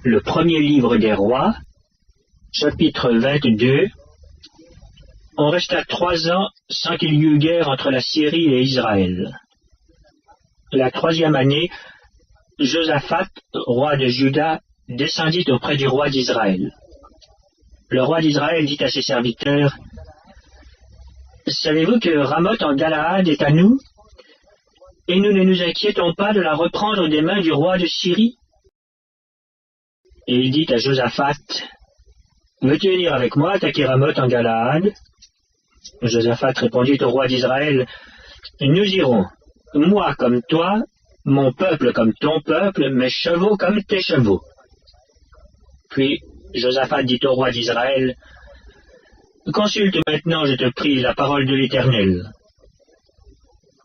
Le premier livre des rois, chapitre 22. On resta 3 ans sans qu'il y eût guerre entre la Syrie et Israël. La 3e année, Josaphat, roi de Juda, descendit auprès du roi d'Israël. Le roi d'Israël dit à ses serviteurs, « Savez-vous que Ramoth en Galaad est à nous, et nous ne nous inquiétons pas de la reprendre des mains du roi de Syrie ?» Et il dit à Josaphat, « Veux-tu venir avec moi attaquer Ramoth en Galaad ?» Josaphat répondit au roi d'Israël, « Nous irons, moi comme toi, mon peuple comme ton peuple, mes chevaux comme tes chevaux. » Puis Josaphat dit au roi d'Israël, « Consulte maintenant, je te prie, la parole de l'Éternel. »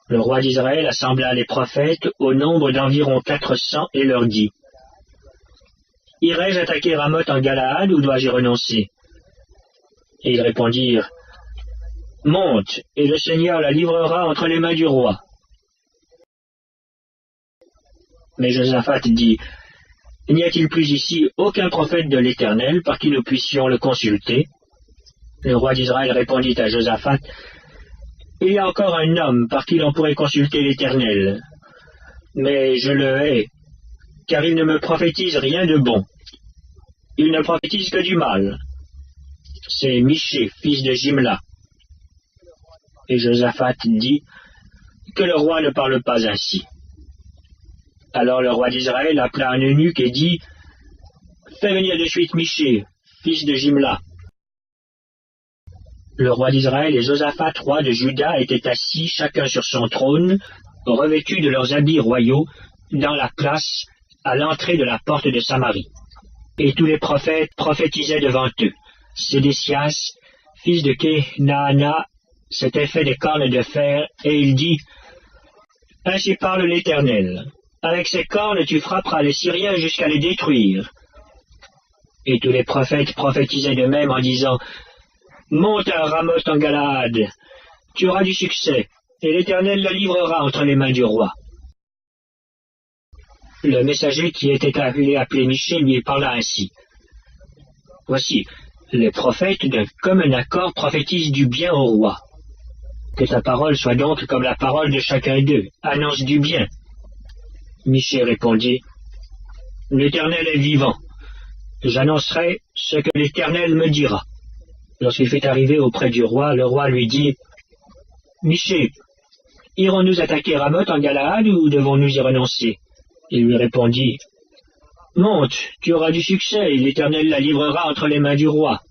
Le roi d'Israël assembla les prophètes au nombre d'environ 400 et leur dit, « Irai-je attaquer Ramoth en Galaad ou dois-je y renoncer ?» Et ils répondirent, « Monte, et le Seigneur la livrera entre les mains du roi. » Mais Josaphat dit, « N'y a-t-il plus ici aucun prophète de l'Éternel par qui nous puissions le consulter ?» Le roi d'Israël répondit à Josaphat, « Il y a encore un homme par qui l'on pourrait consulter l'Éternel, mais je le hais, car il ne me prophétise rien de bon. Il ne prophétise que du mal. C'est Michée, fils de Jimla. » Et Josaphat dit, « Que le roi ne parle pas ainsi. » Alors le roi d'Israël appela un eunuque et dit, « Fais venir de suite Michée, fils de Jimla. » Le roi d'Israël et Josaphat, roi de Juda, étaient assis chacun sur son trône, revêtus de leurs habits royaux, dans la place, à l'entrée de la porte de Samarie. Et tous les prophètes prophétisaient devant eux. Sédécias, fils de Kenaana, s'était fait des cornes de fer, et il dit, « Ainsi parle l'Éternel. Avec ces cornes tu frapperas les Syriens jusqu'à les détruire. » Et tous les prophètes prophétisaient de même en disant, « Monte à Ramoth en Galaad, tu auras du succès, et l'Éternel le livrera entre les mains du roi. » Le messager qui était appelé Michée lui parla ainsi. « Voici, les prophètes d'un commun accord prophétisent du bien au roi. Que ta parole soit donc comme la parole de chacun d'eux, annonce du bien. » Michée répondit, « L'Éternel est vivant. J'annoncerai ce que l'Éternel me dira. » Lorsqu'il fut arrivé auprès du roi, le roi lui dit, « Michée, irons-nous attaquer Ramoth en Galaad ou devons-nous y renoncer ?» Il lui répondit, « Monte, tu auras du succès, et l'Éternel la livrera entre les mains du roi. »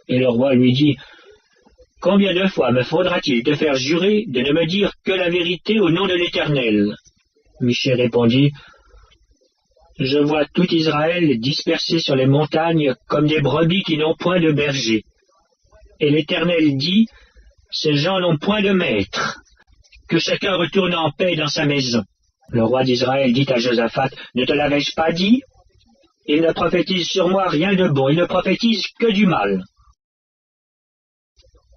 Et le roi lui dit, « Combien de fois me faudra-t-il te faire jurer de ne me dire que la vérité au nom de l'Éternel ?» Michée répondit, « Je vois tout Israël dispersé sur les montagnes comme des brebis qui n'ont point de berger. Et l'Éternel dit, ces gens n'ont point de maître. Que chacun retourne en paix dans sa maison. » Le roi d'Israël dit à Josaphat, « Ne te l'avais-je pas dit? Il ne prophétise sur moi rien de bon, il ne prophétise que du mal. »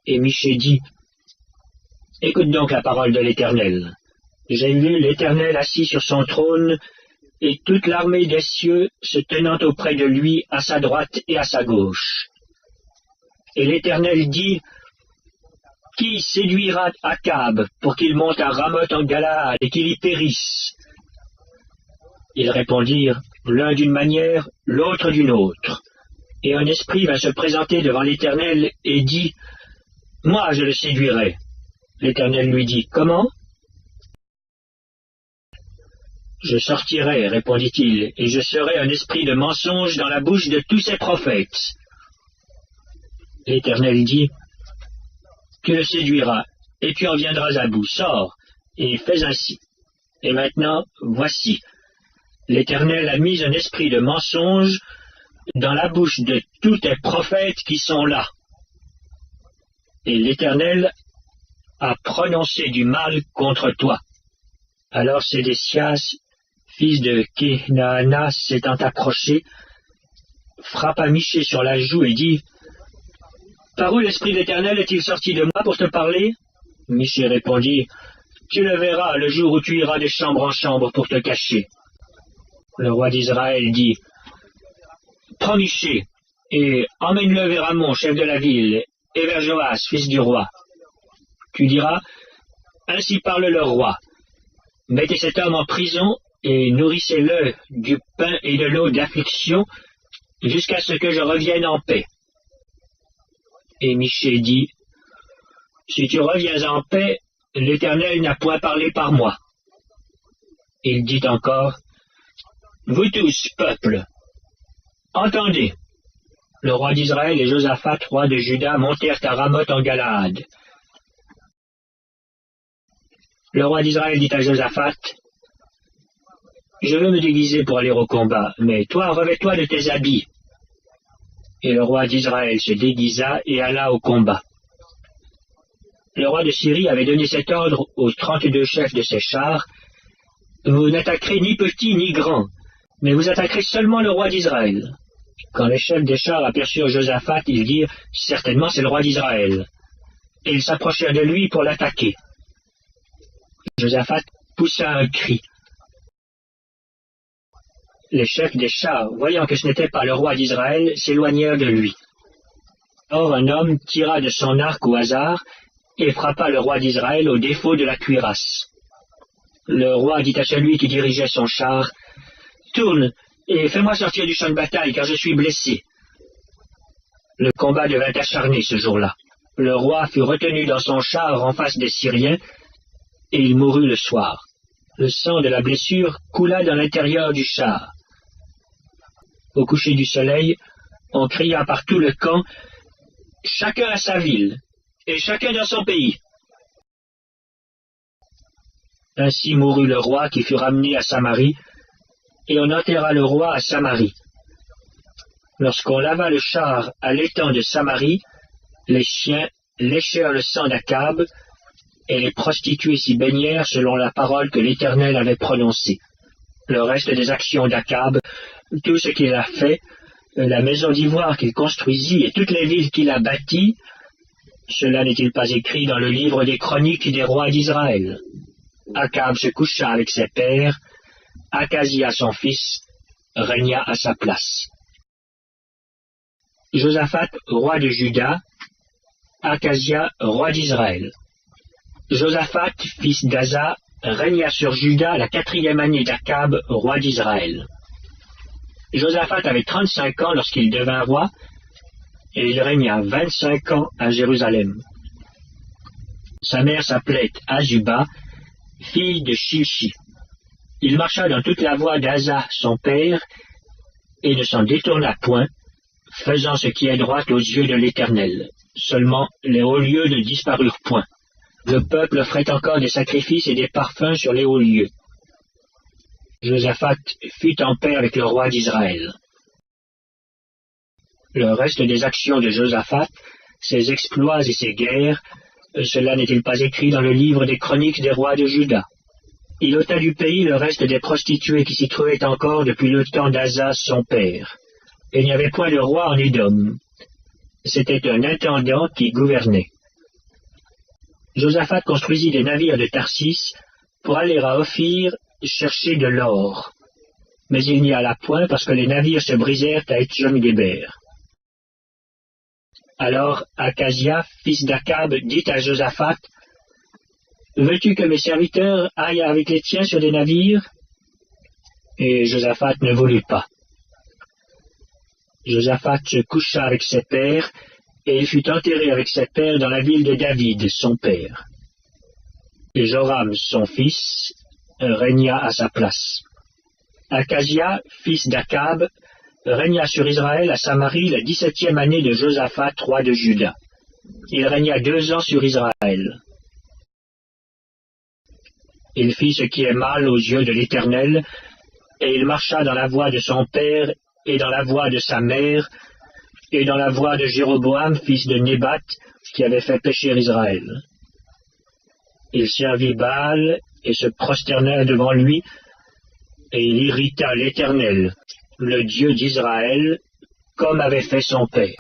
Et Michée dit, « Écoute donc la parole de l'Éternel. J'ai vu l'Éternel assis sur son trône, et toute l'armée des cieux se tenant auprès de lui à sa droite et à sa gauche. Et l'Éternel dit, « Qui séduira Akab pour qu'il monte à Ramoth en Galaad et qu'il y périsse ?» Ils répondirent, l'un d'une manière, l'autre d'une autre. Et un esprit va se présenter devant l'Éternel et dit, « Moi je le séduirai. » L'Éternel lui dit, « Comment ? » « Je sortirai, répondit-il, et je serai un esprit de mensonge dans la bouche de tous ces prophètes. » L'Éternel dit, « Tu le séduiras, et tu en viendras à bout. Sors, et fais ainsi. Et maintenant, voici, l'Éternel a mis un esprit de mensonge dans la bouche de tous tes prophètes qui sont là. Et l'Éternel a prononcé du mal contre toi. » Alors Sédécias, fils de Kenaana, s'étant approché, frappa Michée sur la joue et dit, « Par où l'Esprit de l'Éternel est-il sorti de moi pour te parler ?» Michée répondit, « Tu le verras le jour où tu iras de chambre en chambre pour te cacher. » Le roi d'Israël dit, « Prends Michée et emmène-le vers Amon, chef de la ville, et vers Joas, fils du roi. Tu diras, ainsi parle le roi. Mettez cet homme en prison et nourrissez-le du pain et de l'eau d'affliction jusqu'à ce que je revienne en paix. » Et Michée dit, « Si tu reviens en paix, l'Éternel n'a point parlé par moi. » Il dit encore, « Vous tous, peuple, entendez. » Le roi d'Israël et Josaphat, roi de Juda, montèrent à Ramoth en Galaad. Le roi d'Israël dit à Josaphat, « Je veux me déguiser pour aller au combat, mais toi, revêt-toi de tes habits. » Et le roi d'Israël se déguisa et alla au combat. Le roi de Syrie avait donné cet ordre aux 32 chefs de ses chars, « Vous n'attaquerez ni petit ni grand, mais vous attaquerez seulement le roi d'Israël. » Quand les chefs des chars aperçurent Josaphat, ils dirent, « Certainement c'est le roi d'Israël. » Et ils s'approchèrent de lui pour l'attaquer. Josaphat poussa un cri. Les chefs des chars, voyant que ce n'était pas le roi d'Israël, s'éloignèrent de lui. Or un homme tira de son arc au hasard et frappa le roi d'Israël au défaut de la cuirasse. Le roi dit à celui qui dirigeait son char, « Tourne et fais-moi sortir du champ de bataille, car je suis blessé. » Le combat devint acharné ce jour-là. Le roi fut retenu dans son char en face des Syriens, et il mourut le soir. Le sang de la blessure coula dans l'intérieur du char. Au coucher du soleil, on cria par tout le camp, « Chacun à sa ville, et chacun dans son pays. » Ainsi mourut le roi qui fut ramené à Samarie, et on enterra le roi à Samarie. Lorsqu'on lava le char à l'étang de Samarie, les chiens léchèrent le sang d'Akab, et les prostituées s'y baignèrent selon la parole que l'Éternel avait prononcée. Le reste des actions d'Akab, tout ce qu'il a fait, la maison d'ivoire qu'il construisit et toutes les villes qu'il a bâties, cela n'est-il pas écrit dans le livre des chroniques des rois d'Israël? Akab se coucha avec ses pères, Akazia son fils régna à sa place. Josaphat, roi de Juda, Akazia, roi d'Israël. Josaphat, fils d'Asa, régna sur Juda la 4e année d'Akab, roi d'Israël. Josaphat avait 35 ans lorsqu'il devint roi, et il régna 25 ans à Jérusalem. Sa mère s'appelait Azuba, fille de Shilchi. Il marcha dans toute la voie d'Asa, son père, et ne s'en détourna point, faisant ce qui est droit aux yeux de l'Éternel. Seulement les hauts lieux ne disparurent point. Le peuple offrait encore des sacrifices et des parfums sur les hauts lieux. Josaphat fut en paix avec le roi d'Israël. Le reste des actions de Josaphat, ses exploits et ses guerres, cela n'est-il pas écrit dans le livre des chroniques des rois de Juda? Il ôta du pays le reste des prostituées qui s'y trouvaient encore depuis le temps d'Asa son père. Il n'y avait point de roi en Édom. C'était un intendant qui gouvernait. Josaphat construisit des navires de Tarsis pour aller à Ophir chercher de l'or. Mais il n'y alla point parce que les navires se brisèrent à Etjon-Géber. Alors Akazia, fils d'Akab, dit à Josaphat, « Veux-tu que mes serviteurs aillent avec les tiens sur des navires ?» Et Josaphat ne voulut pas. Josaphat se coucha avec ses pères, et il fut enterré avec ses pères dans la ville de David, son père. Et Joram, son fils, régna à sa place. Akazia, fils d'Akab, régna sur Israël à Samarie la 17e année de Josaphat, roi de Juda. Il régna 2 ans sur Israël. Il fit ce qui est mal aux yeux de l'Éternel, et il marcha dans la voie de son père, et dans la voie de sa mère, et dans la voie de Jéroboam, fils de Nébat, qui avait fait pécher Israël. Il servit Baal, et se prosterna devant lui, et il irrita l'Éternel, le Dieu d'Israël, comme avait fait son père.